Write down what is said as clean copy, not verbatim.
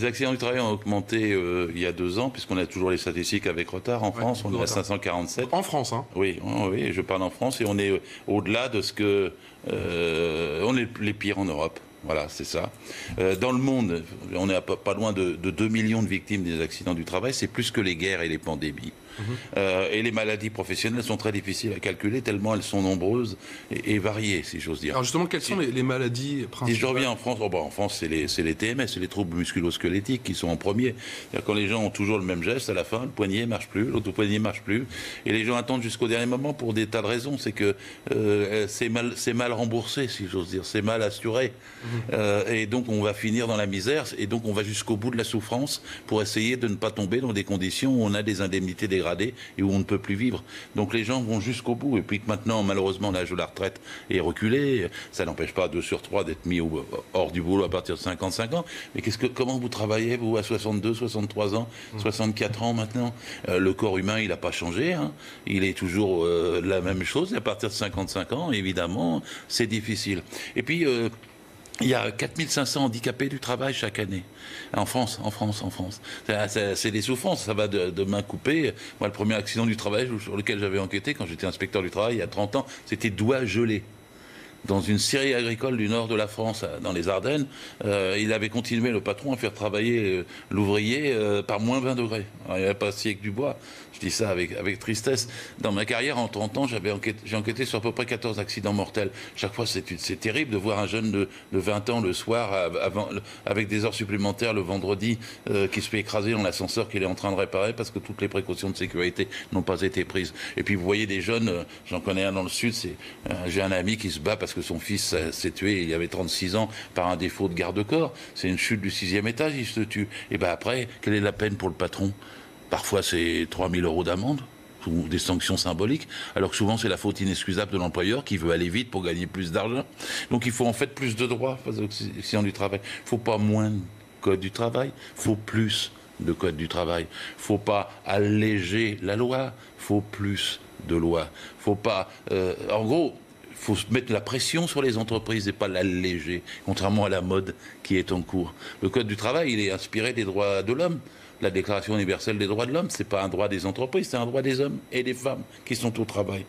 Les accidents du travail ont augmenté il y a 2 ans, puisqu'on a toujours les statistiques avec retard en France. On est à 547. En France, hein? Oui, oui, je parle en France et on est au-delà de ce que... on est les pires en Europe. Voilà, c'est ça. Dans le monde, on est à pas loin de 2 millions de victimes des accidents du travail. C'est plus que les guerres et les pandémies. Et les maladies professionnelles sont très difficiles à calculer, tellement elles sont nombreuses et variées, si j'ose dire. Alors justement, quelles sont les maladies principales? Si je reviens en France, en France, c'est les TMS, c'est les troubles musculo-squelettiques qui sont en premier. Quand les gens ont toujours le même geste, à la fin, le poignet marche plus, l'autre poignet marche plus, et les gens attendent jusqu'au dernier moment pour des tas de raisons. C'est que c'est mal remboursé, si j'ose dire, c'est mal assuré, et donc on va finir dans la misère, et donc on va jusqu'au bout de la souffrance pour essayer de ne pas tomber dans des conditions où on a des indemnités dégradées et où on ne peut plus vivre. Donc les gens vont jusqu'au bout. Et puis que maintenant, malheureusement, l'âge de la retraite est reculé. Ça n'empêche pas 2 sur 3 d'être mis hors du boulot à partir de 55 ans. Mais comment vous travaillez, vous, à 62, 63 ans, 64 ans maintenant? Le corps humain, il n'a pas changé. Hein. Il est toujours la même chose. Et à partir de 55 ans, évidemment, c'est difficile. Et puis... il y a 4500 handicapés du travail chaque année. En France. C'est des souffrances, ça va de main coupée. Moi, le premier accident du travail sur lequel j'avais enquêté, quand j'étais inspecteur du travail il y a 30 ans, c'était doigt gelé. Dans une scierie agricole du nord de la France, dans les Ardennes, il avait continué, le patron, à faire travailler l'ouvrier par moins 20 degrés. Alors, il n'y avait pas scié que du bois. Je dis ça avec tristesse. Dans ma carrière, en 30 ans, j'ai enquêté sur à peu près 14 accidents mortels. Chaque fois, c'est terrible de voir un jeune de 20 ans le soir, avec des heures supplémentaires le vendredi, qui se fait écraser dans l'ascenseur qu'il est en train de réparer parce que toutes les précautions de sécurité n'ont pas été prises. Et puis, vous voyez des jeunes, j'en connais un dans le sud, j'ai un ami qui se bat parce que son fils s'est tué, il avait 36 ans, par un défaut de garde-corps. C'est une chute du 6e étage, il se tue. Et bien après, quelle est la peine pour le patron? Parfois, c'est 3000 € d'amende ou des sanctions symboliques, alors que souvent c'est la faute inexcusable de l'employeur qui veut aller vite pour gagner plus d'argent. Donc il faut en fait plus de droits face aux accidents du travail. Il ne faut pas moins de code du travail, il faut plus de code du travail. Il ne faut pas alléger la loi, il faut plus de loi. Faut pas... en gros... il faut mettre la pression sur les entreprises et pas l'alléger, contrairement à la mode qui est en cours. Le Code du travail, il est inspiré des droits de l'homme. La Déclaration universelle des droits de l'homme, ce n'est pas un droit des entreprises, c'est un droit des hommes et des femmes qui sont au travail.